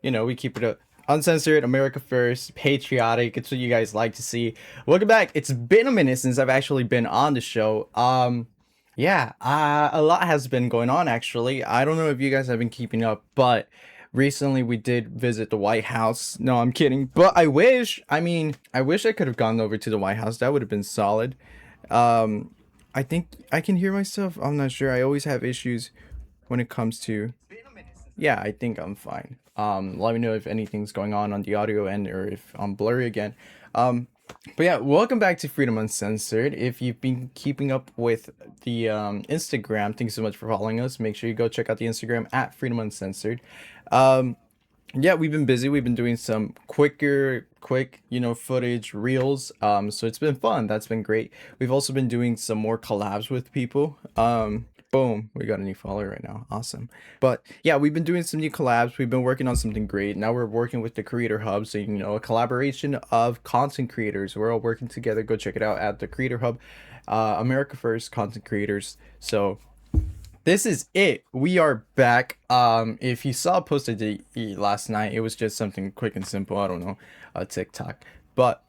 we keep it uncensored, America first, patriotic. It's what you guys like to see. Welcome back. It's been a minute since I've actually been on the show. Yeah, a lot has been going on actually. I don't know if you guys have been keeping up, but recently we did visit the White House. No, I'm kidding. But I wish I could have gone over to the White House. That would have been solid. Um, I think I can hear myself. I'm not sure. I always have issues when it comes to. Yeah, I think I'm fine. Let me know if anything's going on the audio end or if I'm blurry again. Um, but yeah, welcome back to Freedom Uncensored. If you've been keeping up with the Instagram, thanks so much for following us. Make sure you go check out the Instagram at Freedom Uncensored. Um, yeah, we've been busy. We've been doing some quick, footage reels. So it's been fun. That's been great. We've also been doing some more collabs with people. Boom, we got a new follower right now. Awesome. But yeah, we've been doing some new collabs. We've been working on something great. Now we're working with the Creator Hub. So, a collaboration of content creators. We're all working together. Go check it out at the Creator Hub. America First Content Creators. So this is it. We are back. If you saw a post I did last night, it was just something quick and simple. I don't know, a TikTok. But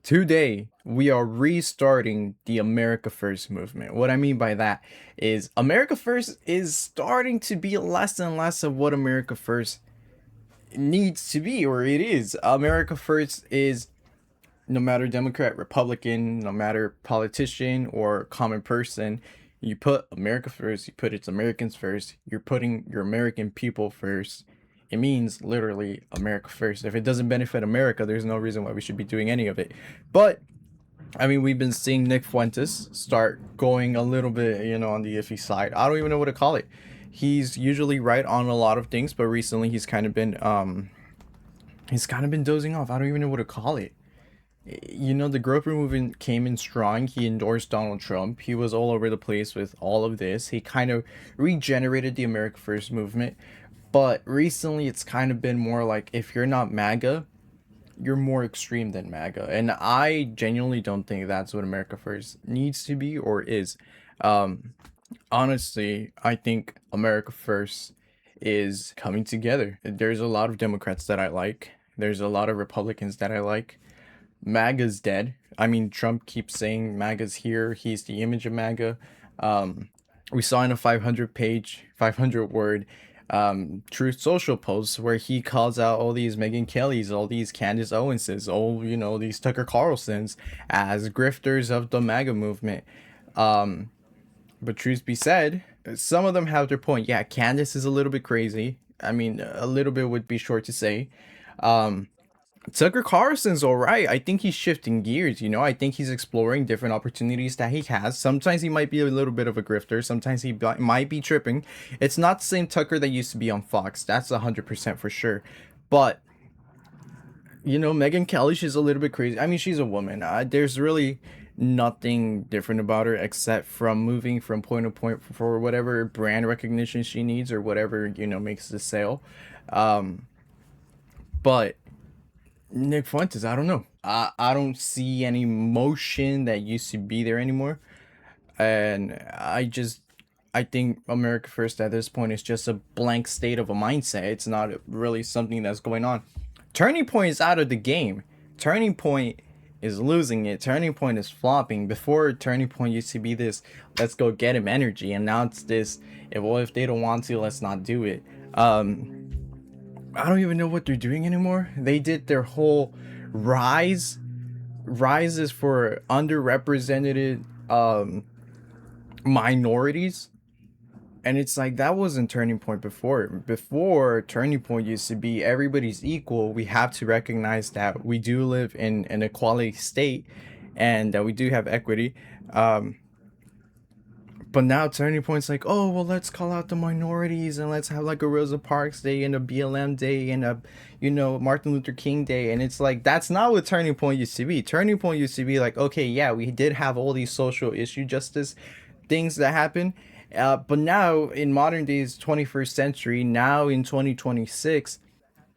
today we are restarting the America First movement. What I mean by that is America First is starting to be less and less of what America First needs to be, or it is. America First is no matter Democrat, Republican, no matter politician or common person, you put America first, you put its Americans first, you're putting your American people first. It means literally America first. If it doesn't benefit America, there's no reason why we should be doing any of it. But we've been seeing Nick Fuentes start going a little bit, on the iffy side. I don't even know what to call it. He's usually right on a lot of things, but recently he's kind of been dozing off. I don't even know what to call it. The GoPro movement came in strong. He endorsed Donald Trump. He was all over the place with all of this. He kind of regenerated the America First movement. But recently, it's kind of been more like, if you're not MAGA, you're more extreme than MAGA. And I genuinely don't think that's what America First needs to be or is. Honestly, I think America First is coming together. There's a lot of Democrats that I like. There's a lot of Republicans that I like. MAGA's dead. Trump keeps saying MAGA's here. He's the image of MAGA. We saw in a 500 word Truth Social post where he calls out all these Megyn Kellys, all these Candace Owenses, all these Tucker Carlsons as grifters of the MAGA movement. But truth be said, some of them have their point. Yeah, Candace is a little bit crazy. A little bit would be short to say. Tucker Carlson's all right. I think he's shifting gears, I think he's exploring different opportunities that he has. Sometimes he might be a little bit of a grifter. Sometimes he might be tripping. It's not the same Tucker that used to be on Fox. That's 100% for sure. But, Megyn Kelly, she's a little bit crazy. She's a woman. There's really nothing different about her except from moving from point to point for whatever brand recognition she needs or whatever, makes the sale. But Nick Fuentes, I don't know. I don't see any motion that used to be there anymore. And I think America First at this point is just a blank state of a mindset. It's not really something that's going on. Turning Point is out of the game. Turning Point is losing it. Turning Point is flopping. Before, Turning Point used to be this, let's go get him energy. And now it's this, if they don't want to, let's not do it. I don't even know what they're doing anymore. They did their whole rises for underrepresented minorities. And it's like, that wasn't Turning Point before. Before, Turning Point used to be everybody's equal. We have to recognize that we do live in an equality state and that we do have equity. But now Turning Point's like, oh, well, let's call out the minorities and let's have like a Rosa Parks Day and a BLM Day and a, Martin Luther King Day. And it's like, that's not what Turning Point used to be. Turning Point used to be like, okay, yeah, we did have all these social issue justice things that happen. But now in modern days, 21st century, now in 2026,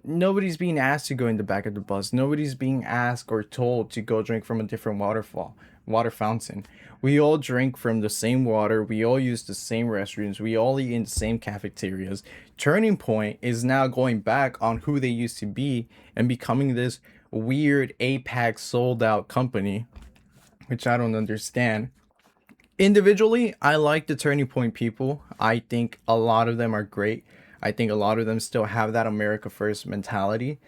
nobody's being asked to go in the back of the bus. Nobody's being asked or told to go drink from a different waterfall. water fountain. We all drink from the same water. We all use the same restrooms. We all eat in the same cafeterias. Turning Point is now going back on who they used to be and becoming this weird APAC sold out company, which I don't understand. Individually, I like the Turning Point people. I think a lot of them are great. I think a lot of them still have that America First mentality.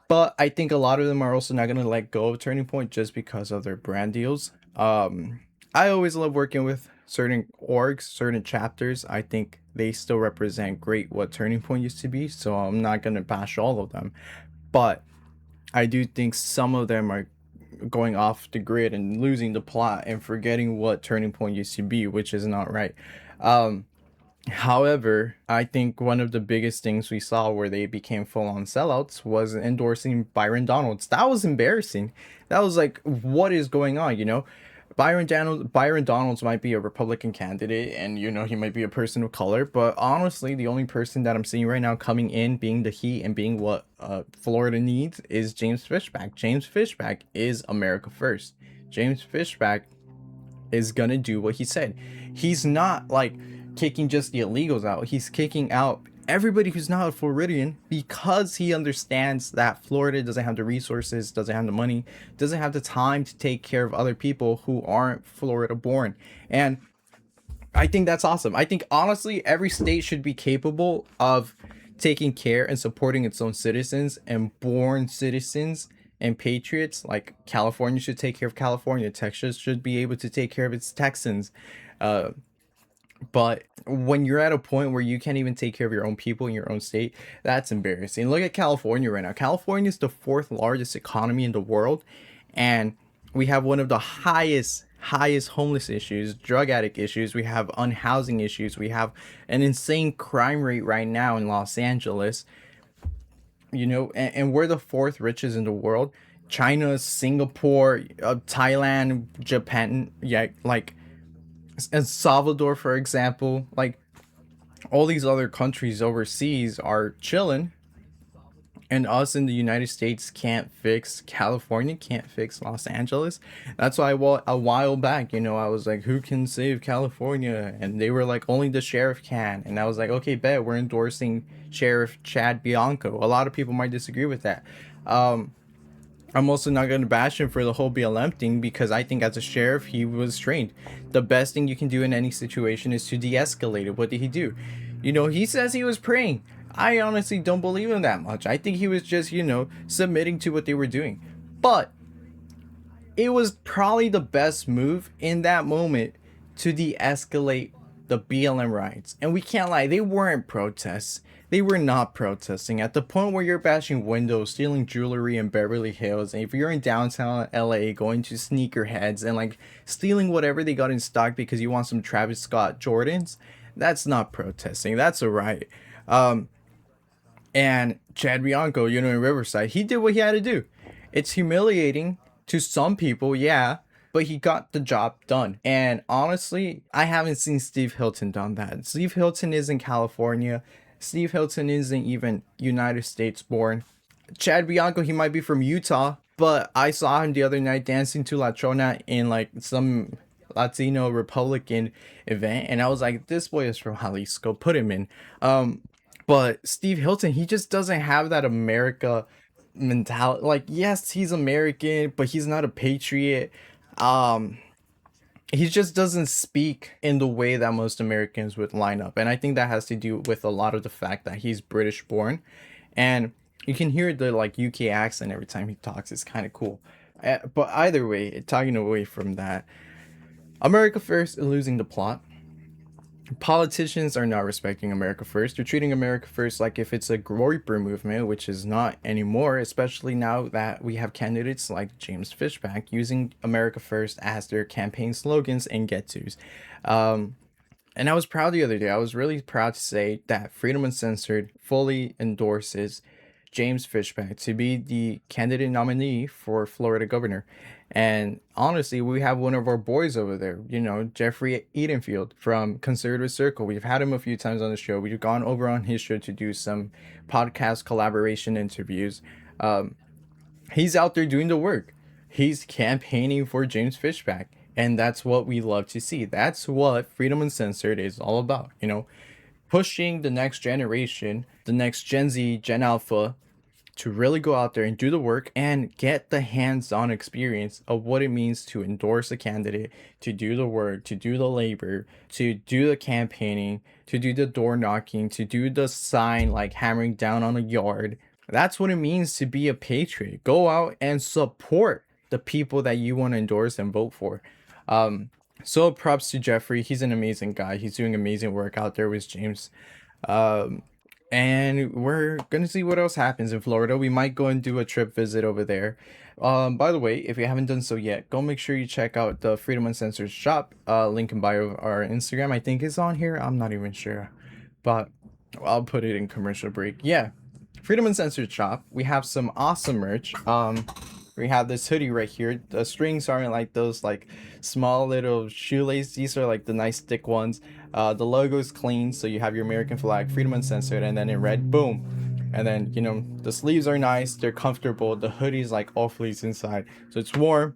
But I think a lot of them are also not gonna let go of Turning Point just because of their brand deals. I always love working with certain orgs, certain chapters. I think they still represent great what Turning Point used to be. So I'm not gonna bash all of them, but I do think some of them are going off the grid and losing the plot and forgetting what Turning Point used to be, which is not right. Um, However, I think one of the biggest things we saw where they became full on sellouts was endorsing Byron Donalds. That was embarrassing. That was like, what is going on? Byron Donalds might be a Republican candidate, and he might be a person of color, but honestly, the only person that I'm seeing right now coming in, being the heat and being what Florida needs, is James Fishback. James Fishback is America First. James Fishback is gonna do what he said. He's not like kicking just the illegals out. He's kicking out everybody who's not a Floridian because he understands that Florida doesn't have the resources, doesn't have the money, doesn't have the time to take care of other people who aren't Florida born. And I think that's awesome. I think honestly, every state should be capable of taking care and supporting its own citizens and born citizens and patriots. Like California should take care of California. Texas should be able to take care of its Texans. Uh, but when you're at a point where you can't even take care of your own people in your own state, that's embarrassing. Look at California right now. California is the fourth largest economy in the world, and we have one of the highest homeless issues, drug addict issues. We have unhousing issues. We have an insane crime rate right now in Los Angeles. And we're the fourth richest in the world. China, Singapore, Thailand, Japan, yeah, like El Salvador, for example, like all these other countries overseas are chilling, and us in the United States can't fix California, can't fix Los Angeles. That's why a while back, I was like, who can save California? And they were like, only the sheriff can. And I was like, okay, bet, we're endorsing Sheriff Chad Bianco. A lot of people might disagree with that. I'm also not going to bash him for the whole BLM thing because I think as a sheriff, he was trained. The best thing you can do in any situation is to de-escalate it. What did he do? He says he was praying. I honestly don't believe him that much. I think he was just, submitting to what they were doing. But it was probably the best move in that moment to de-escalate the BLM riots. And we can't lie, they weren't protests. They were not protesting. At the point where you're bashing windows, stealing jewelry in Beverly Hills, and if you're in downtown LA going to sneakerheads and like stealing whatever they got in stock because you want some Travis Scott Jordans, that's not protesting. That's a riot. And Chad Bianco, in Riverside, he did what he had to do. It's humiliating to some people, yeah, but he got the job done. And honestly, I haven't seen Steve Hilton done that. Steve Hilton is in California. Steve Hilton isn't even United States born. Chad Bianco, he might be from Utah, but I saw him the other night dancing to La Chona in like some Latino Republican event, and I was like, this boy is from Jalisco, put him in. But Steve Hilton, he just doesn't have that America mentality. Like, yes, he's American, but he's not a patriot. He just doesn't speak in the way that most Americans would line up. And I think that has to do with a lot of the fact that he's British born. And you can hear the like UK accent every time he talks. It's kind of cool. But either way, talking away from that, America First is losing the plot. Politicians are not respecting America First. They're treating America First like if it's a Groyper movement, which is not anymore, especially now that we have candidates like James Fishback using America First as their campaign slogans and get-tos. And I was proud the other day. I was really proud to say that Freedom Uncensored fully endorses James Fishback to be the candidate nominee for Florida governor. And honestly, we have one of our boys over there, Jeffrey Edenfield from Conservative Circle. We've had him a few times on the show. We've gone over on his show to do some podcast collaboration interviews. He's out there doing the work. He's campaigning for James Fishback. And that's what we love to see. That's what Freedom Uncensored is all about, pushing the next generation, the next Gen Z, Gen Alpha, to really go out there and do the work and get the hands-on experience of what it means to endorse a candidate, to do the work, to do the labor, to do the campaigning, to do the door knocking, to do the sign like hammering down on a yard. That's what it means to be a patriot. Go out and support the people that you want to endorse and vote for. So props to Jeffrey. He's an amazing guy. He's doing amazing work out there with James. Um, and we're gonna see what else happens in Florida. We might go and do a trip visit over there. By the way, if you haven't done so yet, go make sure you check out the Freedom Uncensored shop. Link in bio. Our Instagram, I think, is on here. I'm not even sure, but I'll put it in commercial break. Yeah, Freedom Uncensored shop. We have some awesome merch. We have this hoodie right here. The strings aren't like those like small little shoelaces. These are like the nice thick ones. The logo is clean, so you have your American flag, Freedom Uncensored, and then in red, boom. And then the sleeves are nice. They're comfortable. The hoodie's like all fleece inside, so it's warm.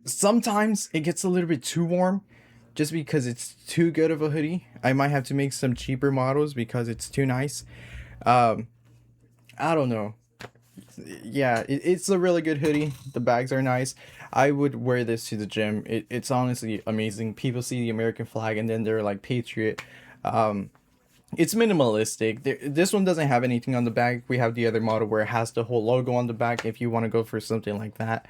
Sometimes it gets a little bit too warm, just because it's too good of a hoodie. I might have to make some cheaper models because it's too nice. I don't know. Yeah, it's a really good hoodie. The bags are nice. I would wear this to the gym. It's honestly amazing. People see the American flag and then they're like patriot. It's minimalistic. This one doesn't have anything on the back. We have the other model where it has the whole logo on the back if you want to go for something like that.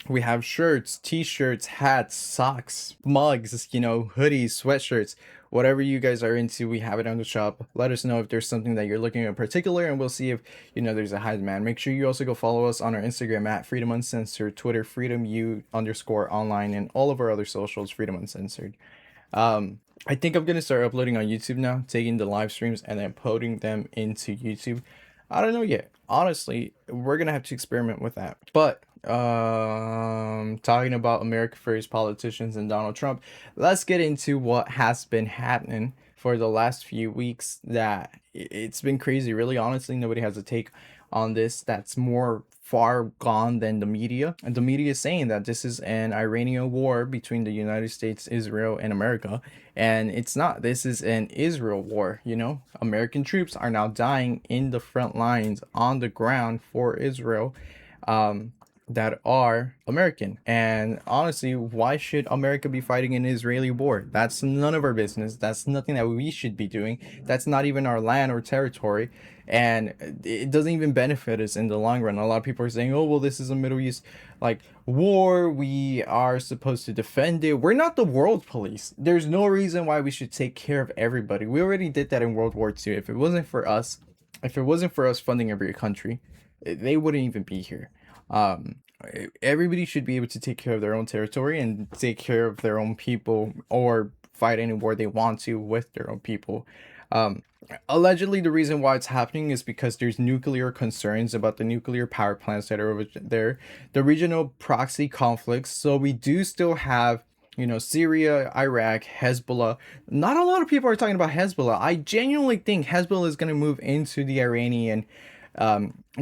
We have shirts, t-shirts, hats, socks, mugs, hoodies, sweatshirts, whatever you guys are into. We have it on the shop. Let us know if there's something that you're looking at in particular, and we'll see if there's a high demand. Make sure you also go follow us on our Instagram at Freedom Uncensored, Twitter FreedomU_online, and all of our other socials Freedom Uncensored. I think I'm gonna start uploading on YouTube now, taking the live streams and then putting them into YouTube. I don't know yet. Honestly, we're gonna have to experiment with that. But talking about America First politicians and Donald Trump, let's get into what has been happening for the last few weeks. That it's been crazy. Really, honestly, nobody has a take on this that's more far gone than the media. And the media is saying that this is an Iranian war between the United States, Israel, and America. And it's not. This is an Israel war. American troops are now dying in the front lines on the ground for Israel. That are American. And honestly, why should America be fighting an Israeli war? That's none of our business. That's nothing that we should be doing. That's not even our land or territory. And it doesn't even benefit us in the long run. A lot of people are saying, oh, well, this is a Middle East like war. We are supposed to defend it. We're not the world police. There's no reason why we should take care of everybody. We already did that in World War II. If it wasn't for us funding every country, they wouldn't even be here. Everybody should be able to take care of their own territory and take care of their own people, or fight any war they want to with their own people. Allegedly, the reason why it's happening is because there's nuclear concerns about the nuclear power plants that are over there, the regional proxy conflicts. So we do still have Syria, Iraq, Hezbollah. Not a lot of people are talking about Hezbollah. I genuinely think Hezbollah is going to move into the Iranian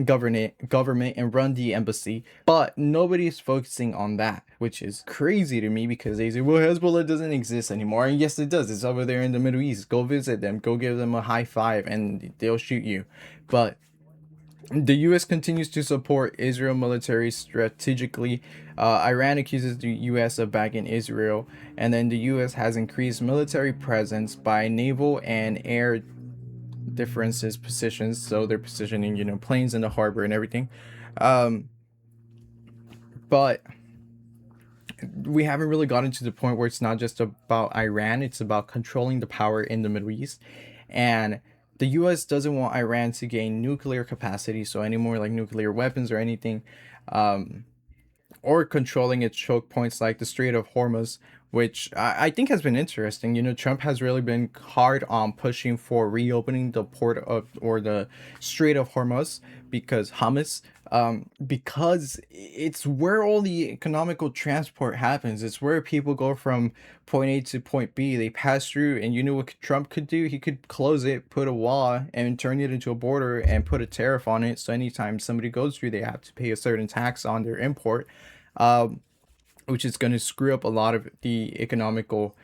government and run the embassy, but nobody's focusing on that, which is crazy to me, because they say, well, Hezbollah doesn't exist anymore. And yes, it does. It's over there in the Middle East. Go visit them, go give them a high five, and they'll shoot you. But the U.S. continues to support Israel military strategically. Iran accuses the U.S. of backing Israel, and then the U.S. has increased military presence by naval and air differences positions, so they're positioning planes in the harbor and everything. But we haven't really gotten to the point where it's not just about Iran, it's about controlling the power in the Middle East. And the US doesn't want Iran to gain nuclear capacity, so any more like nuclear weapons or anything, or controlling its choke points like the Strait of Hormuz, which I think has been interesting. Trump has really been hard on pushing for reopening the port of, or the Strait of Hormuz, because it's where all the economical transport happens. It's where people go from point A to point B. They pass through, and you know what Trump could do? He could close it, put a wall, and turn it into a border and put a tariff on it. So anytime somebody goes through, they have to pay a certain tax on their import. which is going to screw up a lot of the economical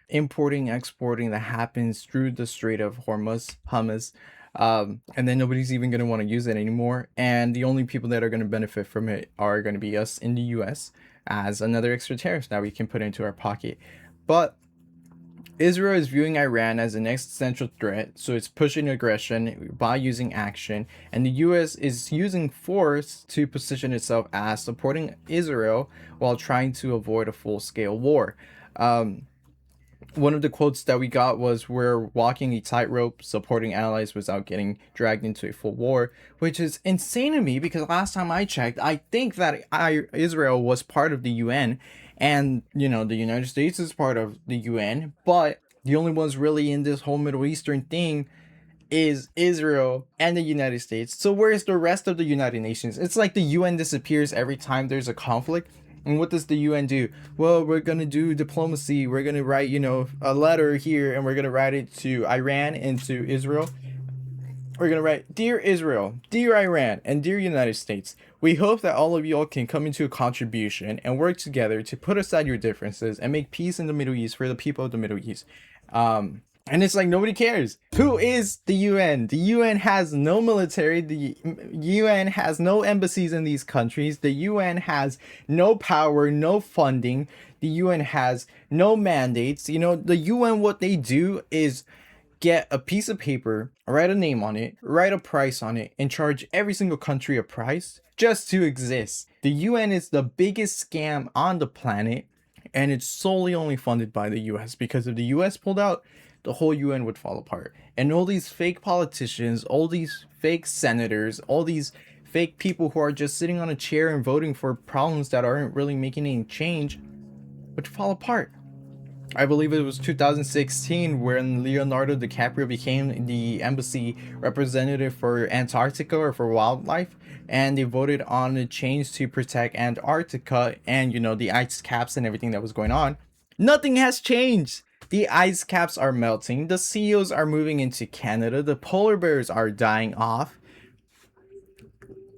importing, exporting that happens through the Strait of Hormuz. And then nobody's even going to want to use it anymore. And the only people that are going to benefit from it are going to be us in the US as another extra tariff that we can put into our pocket. But Israel is viewing Iran as an existential threat, so it's pushing aggression by using action, and the US is using force to position itself as supporting Israel while trying to avoid a full-scale war. One of the quotes that we got was, "We're walking a tightrope, supporting allies without getting dragged into a full war," which is insane to me because last time I checked, I think that Israel was part of the UN, and the United States is part of the UN, but the only ones really in this whole Middle Eastern thing is Israel and the United States. So where's the rest of the United Nations? It's like the UN disappears every time there's a conflict. And what does the UN do? Well, we're going to do diplomacy. We're going to write, a letter here, and we're going to write it to Iran and to Israel. We're going to write, "Dear Israel, dear Iran, and dear United States, we hope that all of y'all can come into a contribution and work together to put aside your differences and make peace in the Middle East for the people of the Middle East." And it's like nobody cares. Who is the UN? The UN has no military. The UN has no embassies in these countries. The UN has no power, no funding. The UN has no mandates. The UN, what they do is get a piece of paper, write a name on it, write a price on it, and charge every single country a price just to exist. The UN is the biggest scam on the planet, and it's solely only funded by the US, because if the US pulled out, the whole UN would fall apart. And all these fake politicians, all these fake senators, all these fake people who are just sitting on a chair and voting for problems that aren't really making any change would fall apart. I believe it was 2016 when Leonardo DiCaprio became the embassy representative for Antarctica or for wildlife, and they voted on a change to protect Antarctica and the ice caps and everything that was going on. Nothing has changed. The ice caps are melting, the seals are moving into Canada, the polar bears are dying off.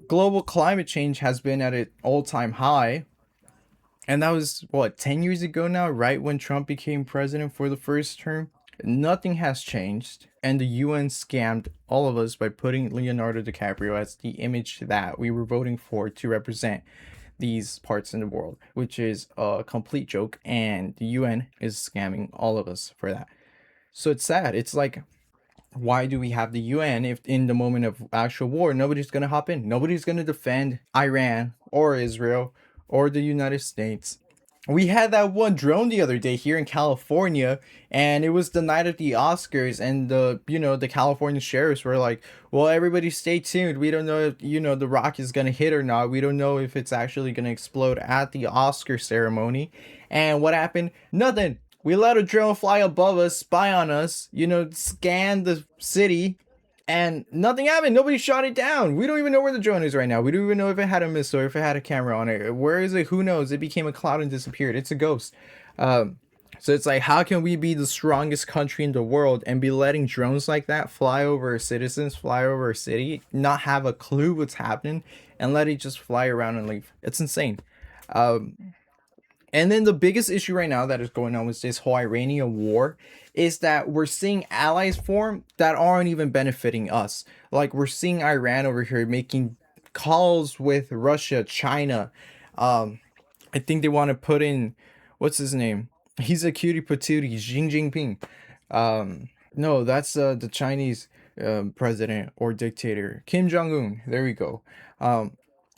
Global climate change has been at an all-time high. And that was, 10 years ago now, right when Trump became president for the first term? Nothing has changed. And the UN scammed all of us by putting Leonardo DiCaprio as the image that we were voting for to represent these parts in the world, which is a complete joke. And the UN is scamming all of us for that. So it's sad. It's like, why do we have the UN if in the moment of actual war, nobody's going to hop in? Nobody's going to defend Iran or Israel or the United States. We had that one drone the other day here in California, and it was the night of the Oscars, and the California sheriffs were like, "Well, everybody stay tuned. We don't know if, the rock is going to hit or not. We don't know if it's actually going to explode at the Oscar ceremony." And what happened? Nothing. We let a drone fly above us, spy on us, scan the city, and nothing happened. Nobody shot it down. We don't even know where the drone is right now. We don't even know if it had a missile or if it had a camera on it. Where is it? Who knows? It became a cloud and disappeared. It's a ghost. So it's like, how can we be the strongest country in the world and be letting drones like that fly over our citizens, fly over our city, not have a clue what's happening, and let it just fly around and leave? It's insane. And then the biggest issue right now that is going on with this whole Iranian war is that we're seeing allies form that aren't even benefiting us. Like, we're seeing Iran over here making calls with Russia, China. I think they want to put in, what's his name? He's a cutie patootie, Xi Jinping. No, that's the Chinese president or dictator, Kim Jong-un. There we go.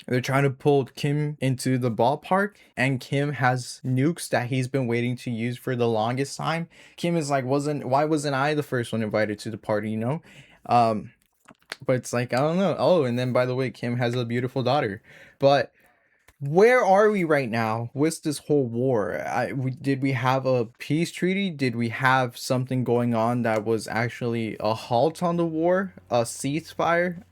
They're trying to pull Kim into the ballpark, and Kim has nukes that he's been waiting to use for the longest time. Kim is like, why wasn't I the first one invited to the party, But it's like, I don't know. Oh, and then by the way, Kim has a beautiful daughter. But where are we right now with this whole war? Did we have a peace treaty? Did we have something going on that was actually a halt on the war, a ceasefire?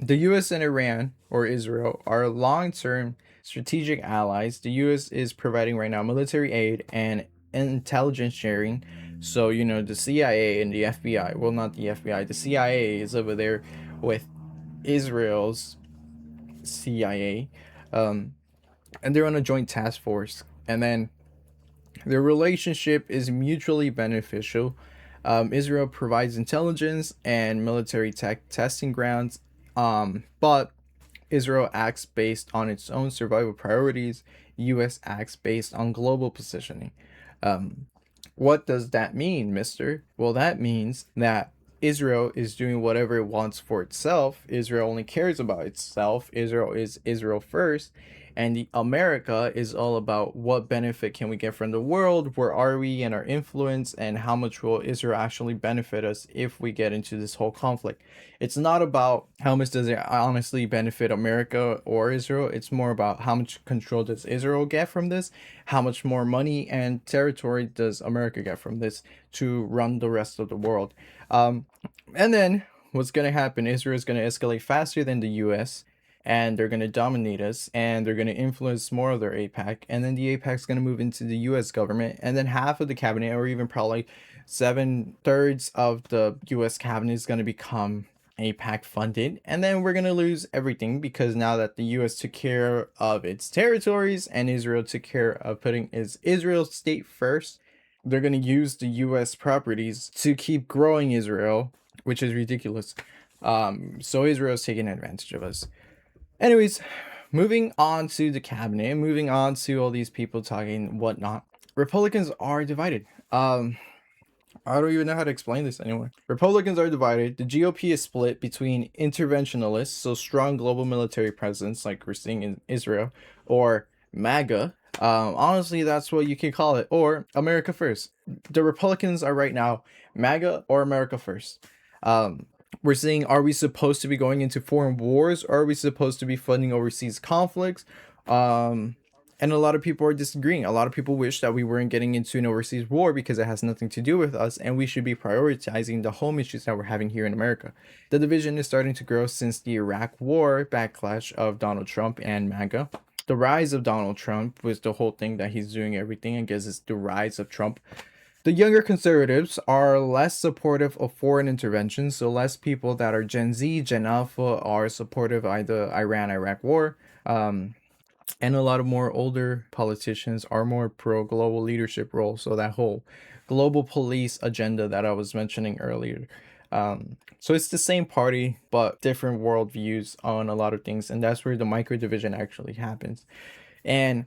The US and Iran, or Israel, are long-term strategic allies. The US is providing right now military aid and intelligence sharing. So, the CIA and the FBI, well, not the FBI, the CIA is over there with Israel's CIA. and they're on a joint task force, and then their relationship is mutually beneficial. Israel provides intelligence and military tech testing grounds, but Israel acts based on its own survival priorities. U.S. acts based on global positioning. Um, what does that mean, mister? Well, that means that Israel is doing whatever it wants for itself. Israel only cares about itself. Israel is Israel first. And the America is all about what benefit can we get from the world, where are we and our influence, and how much will Israel actually benefit us if we get into this whole conflict. It's not about how much does it honestly benefit America or Israel. It's more about how much control does Israel get from this, how much more money and territory does America get from this to run the rest of the world. And then what's going to happen, Israel is going to escalate faster than the US, and they're going to dominate us, and they're going to influence more of their APAC, and then the APAC is going to move into the US government, and then half of the cabinet, or even probably 7/3 of the US cabinet, is going to become APAC funded, and then we're going to lose everything, because now that the US took care of its territories and Israel took care of putting Israel's state first, they're going to use the US properties to keep growing Israel, which is ridiculous. So Israel's taking advantage of us. Anyways, moving on to the cabinet, moving on to all these people talking whatnot. Republicans are divided. I don't even know how to explain this anymore. Republicans are divided. The GOP is split between interventionalists, so strong global military presence, like we're seeing in Israel, or MAGA. Honestly, that's what you can call it, or America First. The Republicans are right now MAGA or America First. We're seeing, are we supposed to be going into foreign wars, or are we supposed to be funding overseas conflicts? And a lot of people are disagreeing. A lot of people wish that we weren't getting into an overseas war because it has nothing to do with us, and we should be prioritizing the home issues that we're having here in America. The division is starting to grow since the Iraq War backlash of Donald Trump and MAGA. The rise of Donald Trump was the whole thing that he's doing everything. I guess it's the rise of Trump. The younger conservatives are less supportive of foreign intervention, so less people that are Gen Z, Gen Alpha are supportive of the Iran-Iraq war. And a lot of more older politicians are more pro global leadership role, so that whole global police agenda that I was mentioning earlier. So it's the same party, but different worldviews on a lot of things, and that's where the micro division actually happens. And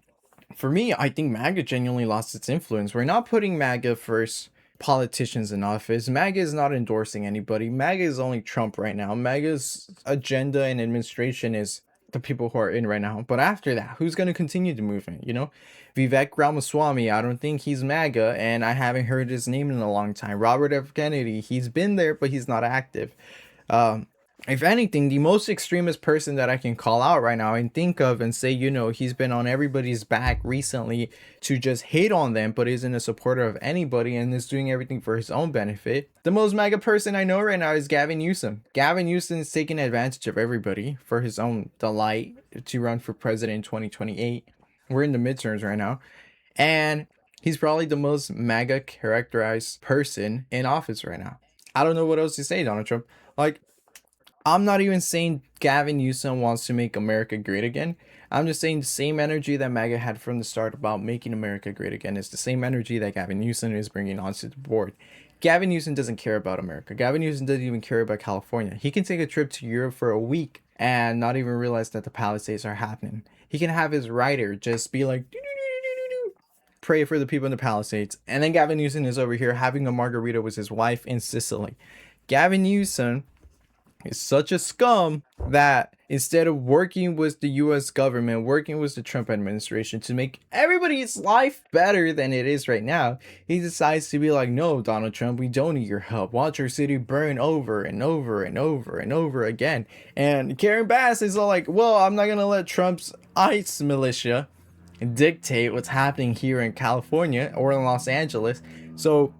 for me, I think MAGA genuinely lost its influence. We're not putting MAGA first politicians in office. MAGA is not endorsing anybody. MAGA is only Trump right now. MAGA's agenda and administration is the people who are in right now. But after that, who's going to continue the movement? You know, Vivek Ramaswamy, I don't think he's MAGA, and I haven't heard his name in a long time. Robert F. Kennedy, he's been there, but he's not active. If anything, the most extremist person that I can call out right now and think of and say, you know, he's been on everybody's back recently to just hate on them, but isn't a supporter of anybody and is doing everything for his own benefit. The most MAGA person I know right now is Gavin Newsom. Gavin Newsom is taking advantage of everybody for his own delight to run for president in 2028. We're in the midterms right now. And he's probably the most MAGA characterized person in office right now. I don't know what else to say, Donald Trump. Like, I'm not even saying Gavin Newsom wants to make America great again. I'm just saying the same energy that MAGA had from the start about making America great again is the same energy that Gavin Newsom is bringing onto the board. Gavin Newsom doesn't care about America. Gavin Newsom doesn't even care about California. He can take a trip to Europe for a week and not even realize that the Palisades are happening. He can have his writer just be like, pray for the people in the Palisades. And then Gavin Newsom is over here having a margarita with his wife in Sicily. Gavin Newsom is such a scum that instead of working with the US government, working with the Trump administration to make everybody's life better than it is right now, he decides to be like, no, Donald Trump, we don't need your help. Watch our city burn over and over and over and over again. And Karen Bass is all like, well, I'm not going to let Trump's ICE militia dictate what's happening here in California or in Los Angeles. So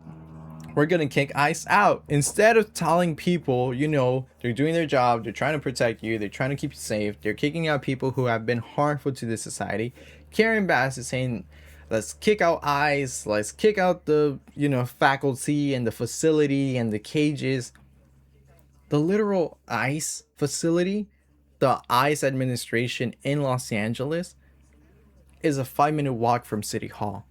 we're gonna kick ICE out. Instead of telling people, you know, they're doing their job, they're trying to protect you, they're trying to keep you safe, they're kicking out people who have been harmful to the society. Karen Bass is saying, let's kick out ICE, let's kick out the, you know, faculty and the facility and the cages. The literal ICE facility, the ICE administration in Los Angeles, is a 5-minute walk from City Hall.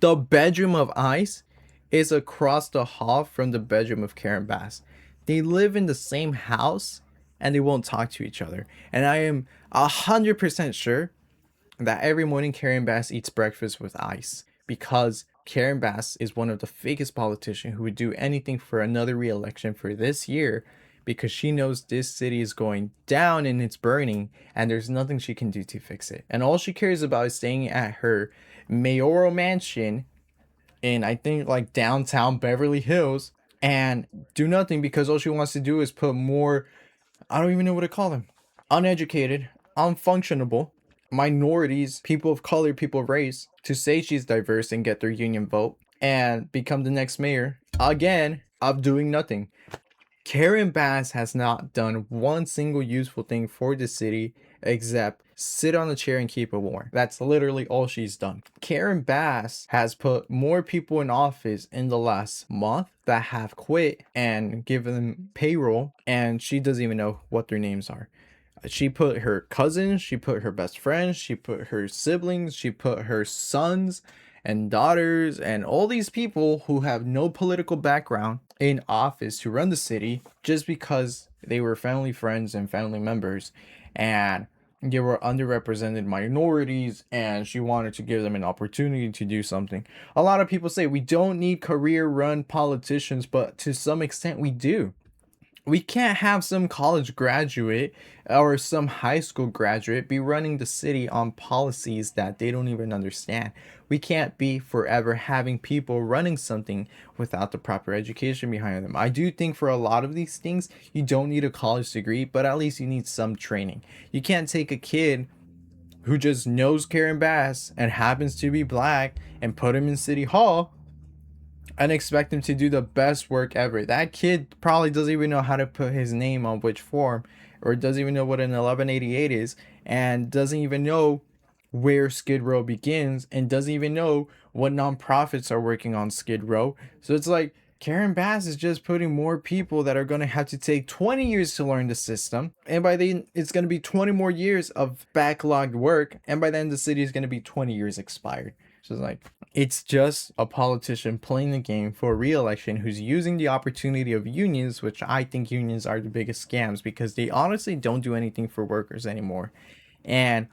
The bedroom of Ice is across the hall from the bedroom of Karen Bass. They live in the same house and they won't talk to each other. And I am 100% sure that every morning Karen Bass eats breakfast with Ice because Karen Bass is one of the fakest politicians who would do anything for another re-election for this year because she knows this city is going down and it's burning and there's nothing she can do to fix it. And all she cares about is staying at her mayoral mansion in, I think, like downtown Beverly Hills and do nothing because all she wants to do is put more, I don't even know what to call them, uneducated, unfunctionable minorities, people of color, people of race, to say she's diverse and get their union vote and become the next mayor again of doing nothing. Karen Bass has not done one single useful thing for the city except sit on a chair and keep it warm. That's literally all she's done. Karen Bass has put more people in office in the last month that have quit and given them payroll, and she doesn't even know what their names are. She put her cousins, she put her best friends, she put her siblings, she put her sons and daughters and all these people who have no political background in office to run the city just because they were family friends and family members and they were underrepresented minorities and she wanted to give them an opportunity to do something. A lot of people say we don't need career run politicians, but to some extent we do. We can't have some college graduate or some high school graduate be running the city on policies that they don't even understand. We can't be forever having people running something without the proper education behind them. I do think for a lot of these things, you don't need a college degree, but at least you need some training. You can't take a kid who just knows Karen Bass and happens to be black and put him in City Hall and expect him to do the best work ever. That kid probably doesn't even know how to put his name on which form, or doesn't even know what an 1188 is, and doesn't even know where Skid Row begins, and doesn't even know what nonprofits are working on Skid Row. So it's like Karen Bass is just putting more people that are going to have to take 20 years to learn the system, and by then it's going to be 20 more years of backlogged work, and by then the city is going to be 20 years expired. So it's like, it's just a politician playing the game for a re-election who's using the opportunity of unions, which I think unions are the biggest scams because they honestly don't do anything for workers anymore. And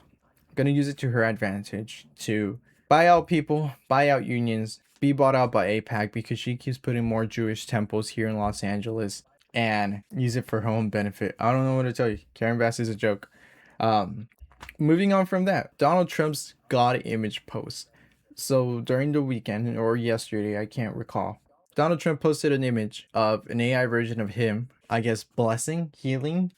gonna use it to her advantage to buy out people, buy out unions, be bought out by APAC because she keeps putting more Jewish temples here in Los Angeles and use it for her own benefit. I don't know what to tell you. Karen Bass is a joke. Moving on from that, Donald Trump's God image post. So during the weekend or yesterday, I can't recall, Donald Trump posted an image of an AI version of him, I guess blessing, healing.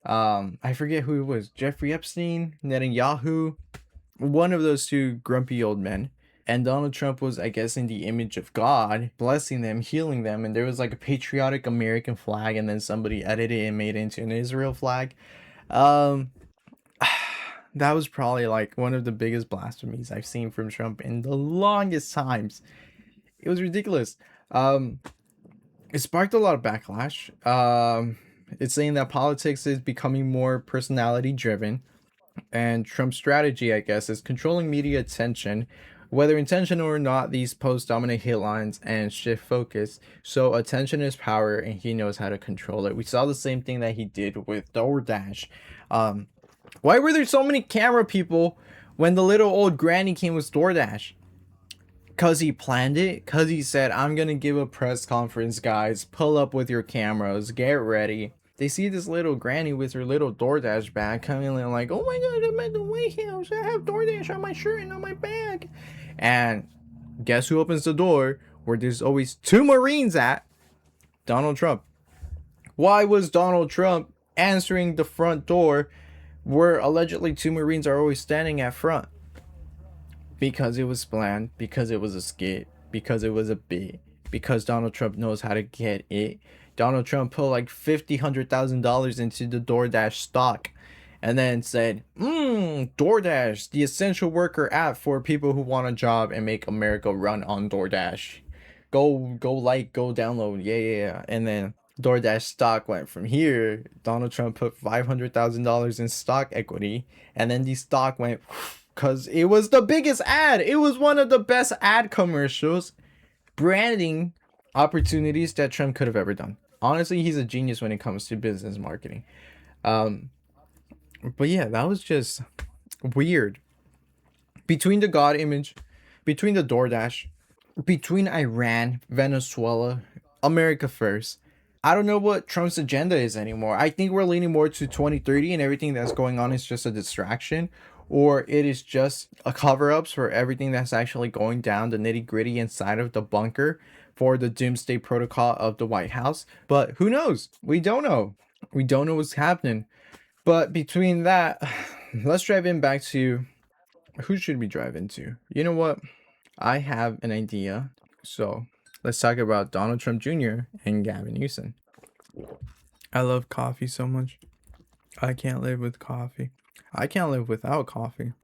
I forget who it was, Jeffrey Epstein, Netanyahu, one of those two grumpy old men. And Donald Trump was, I guess, in the image of God, blessing them, healing them. And there was like a patriotic American flag, and then somebody edited it and made it into an Israel flag. That was probably like one of the biggest blasphemies I've seen from Trump in the longest times. It was ridiculous. It sparked a lot of backlash. It's saying that politics is becoming more personality driven, and Trump's strategy, I guess, is controlling media attention. Whether intentional or not, these posts dominate headlines and shift focus. So attention is power, and he knows how to control it. We saw the same thing that he did with DoorDash. Why were there so many camera people when the little old granny came with DoorDash? Because he planned it? Because he said, I'm going to give a press conference, guys. Pull up with your cameras. Get ready. They see this little granny with her little DoorDash bag coming in like, oh my god, I'm at the White House. I have DoorDash on my shirt and on my bag. And guess who opens the door where there's always two Marines at? Donald Trump. Why was Donald Trump answering the front door where allegedly two Marines are always standing at front? Because it was planned, because it was a skit, because it was a bit, because Donald Trump knows how to get it. Donald Trump put like $100,000 into the DoorDash stock and then said, DoorDash, the essential worker app for people who want a job and make America run on DoorDash. Go like, go download. Yeah. And then DoorDash stock went from here. Donald Trump put $500,000 in stock equity, and then the stock went because it was the biggest ad. It was one of the best ad commercials, branding opportunities that Trump could have ever done. Honestly, he's a genius when it comes to business marketing. Um, but yeah, that was just weird. Between the God image, between the DoorDash, between Iran, Venezuela, America first. I don't know what Trump's agenda is anymore. I think we're leaning more to 2030 and everything that's going on is just a distraction, or it is just a cover-ups for everything that's actually going down the nitty-gritty inside of the bunker for the doomsday protocol of the White House. But who knows? We don't know. We don't know what's happening. But between that, let's drive in back to who should we drive into? You know what? I have an idea. So let's talk about Donald Trump Jr. and Gavin Newsom. I love coffee so much. I can't live with coffee. I can't live without coffee.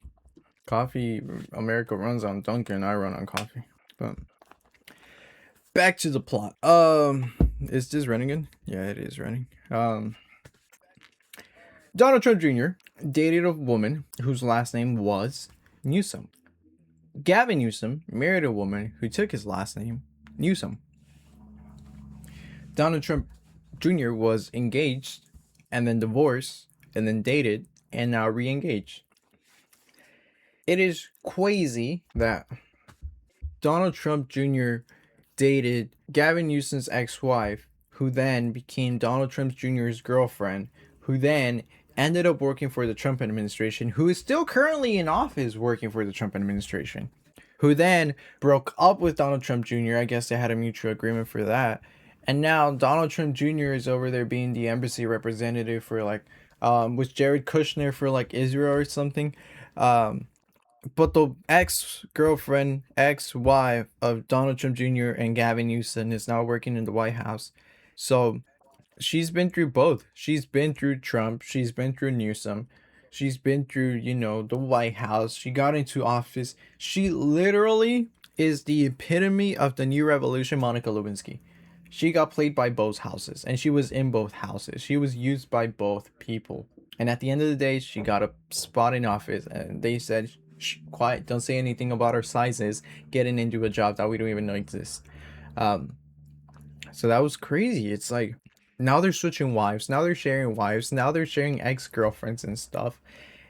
Coffee, America runs on Dunkin', I run on coffee. But back to the plot. Is this running again? Yeah, it is running. Donald Trump Jr. dated a woman whose last name was Newsom. Gavin Newsom married a woman who took his last name, Newsom. Donald Trump Jr. was engaged and then divorced and then dated and now re-engaged. It is crazy that Donald Trump Jr. dated Gavin Newsom's ex-wife, who then became Donald Trump Jr.'s girlfriend, who then ended up working for the Trump administration, who is still currently in office working for the Trump administration, who then broke up with Donald Trump Jr. I guess they had a mutual agreement for that. And now Donald Trump Jr. is over there being the embassy representative for like, was Jared Kushner for like Israel or something. But the ex-girlfriend, ex-wife of Donald Trump Jr. and Gavin Newsom is now working in the White House. So she's been through both. She's been through Trump. She's been through Newsom. She's been through, you know, the White House. She got into office. She literally is the epitome of the new revolution, Monica Lewinsky. She got played by both houses, and she was in both houses. She was used by both people. And at the end of the day, she got a spot in office, and they said, shh, quiet, don't say anything about our sizes, getting into a job that we don't even know exists. So that was crazy. It's like, now they're switching wives, now they're sharing wives, now they're sharing ex-girlfriends and stuff,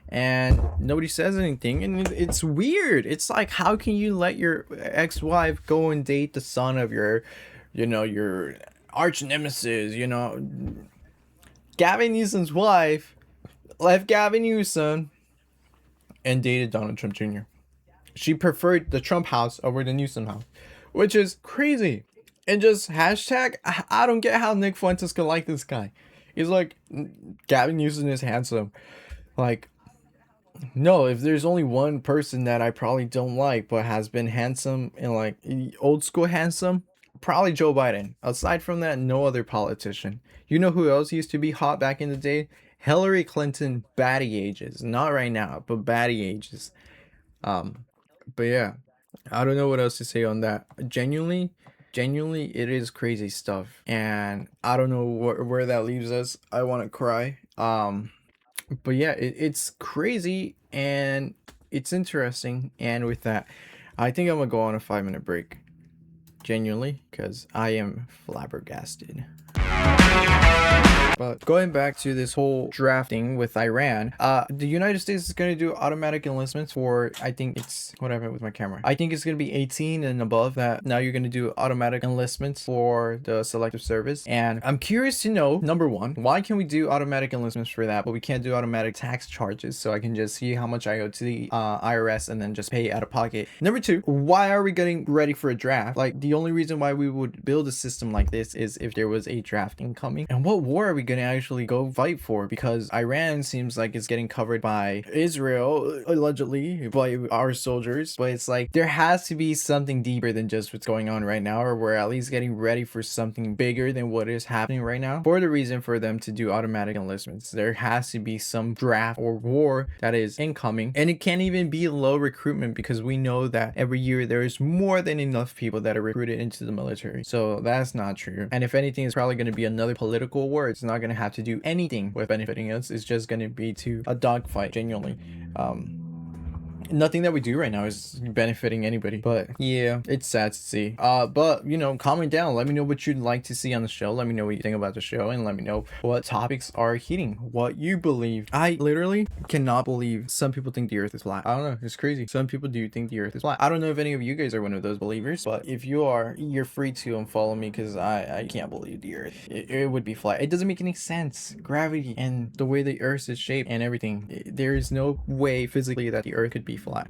and nobody says anything, and it's weird. It's like, how can you let your ex-wife go and date the son of your, you know, your arch nemesis? You know, Gavin Newsom's wife left Gavin Newsom and dated Donald Trump Jr. She preferred the Trump house over the Newsom house, which is crazy. And just hashtag, I don't get how Nick Fuentes could like this guy. He's like, Gavin Newsom is handsome. Like, no, if there's only one person that I probably don't like but has been handsome and like old school handsome, probably Joe Biden. Aside from that, no other politician. You know who else used to be hot back in the day? Hillary Clinton, batty ages. Not right now, but batty ages. But yeah, I don't know what else to say on that. Genuinely, it is crazy stuff, and I don't know where that leaves us. I want to cry. But yeah, it's crazy and it's interesting. And with that, I think I'm gonna go on a 5-minute break. Genuinely, because I am flabbergasted. But going back to this whole drafting with Iran, the United States is going to do automatic enlistments for, I think it's, what happened with my camera? I think it's going to be 18 and above that. Now you're going to do automatic enlistments for the selective service. And I'm curious to know, number one, why can we do automatic enlistments for that, but we can't do automatic tax charges? So I can just see how much I owe to the IRS and then just pay out of pocket. Number two, why are we getting ready for a draft? Like, the only reason why we would build a system like this is if there was a draft incoming. And what war are we going to actually go fight for? Because Iran seems like it's getting covered by Israel, allegedly by our soldiers, but it's like there has to be something deeper than just what's going on right now, or we're at least getting ready for something bigger than what is happening right now. For the reason for them to do automatic enlistments, there has to be some draft or war that is incoming, and it can't even be low recruitment because we know that every year there is more than enough people that are recruited into the military. So that's not true. And if anything, it's probably going to be another political war. It's not going to have to do anything with benefiting us. It's just going to be to a dogfight, genuinely. nothing that we do right now is benefiting anybody. But yeah, it's sad to see. But you know, comment down, let me know what you'd like to see on the show. Let me know what you think about the show, and let me know what topics are hitting, what you believe. I literally cannot believe some people think the earth is flat. I don't know, it's crazy. Some people do think the earth is flat. I don't know if any of you guys are one of those believers, but if you are, you're free to unfollow me, because I can't believe the earth it would be flat. It doesn't make any sense. Gravity and the way the earth is shaped and everything, there is no way physically that the earth could be flat.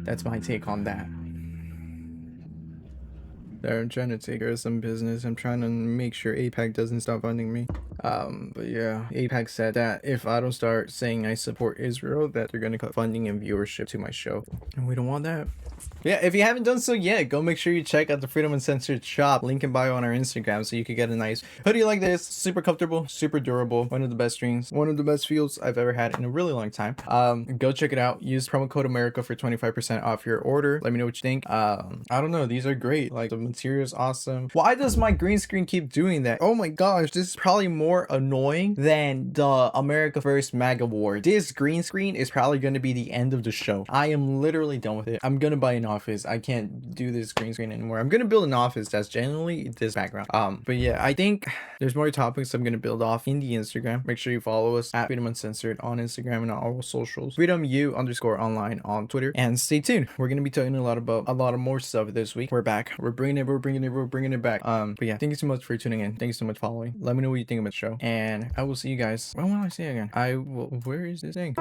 That's my take on that. There, I'm trying to take care of some business. I'm trying to make sure APAC doesn't stop funding me. But yeah, APAC said that if I don't start saying I support Israel, that they're gonna cut funding and viewership to my show, and we don't want that. Yeah, if you haven't done so yet, go make sure you check out the Freedom Uncensored shop, link in bio on our Instagram, so you could get a nice hoodie like this. Super comfortable, super durable, one of the best strings, one of the best feels I've ever had in a really long time. Go check it out. Use promo code America for 25% off your order. Let me know what you think. I don't know, these are great. Like, the material is awesome. Why does my green screen keep doing that? Oh my gosh, this is probably more annoying than the America First MAGA war. This green screen is probably going to be the end of the show. I am literally done with it. I'm gonna buy an office. I can't do this green screen anymore. I'm gonna build an office that's generally this background. But yeah, I think there's more topics I'm gonna build off in the Instagram. Make sure you follow us at Freedom Uncensored on Instagram and on all socials. FreedomU_online on Twitter. And stay tuned. We're gonna be talking a lot of more stuff this week. We're back. We're bringing it back. But yeah, thank you so much for tuning in. Thank you so much for following. Let me know what you think about the show, and I will see you guys. When will I say it again? I will. Where is this thing?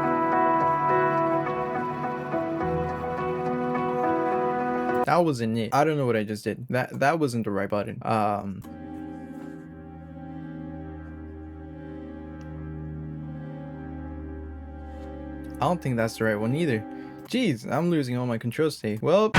That wasn't it. I don't know what I just did. That wasn't the right button. I don't think that's the right one either. Jeez, I'm losing all my control state. Well.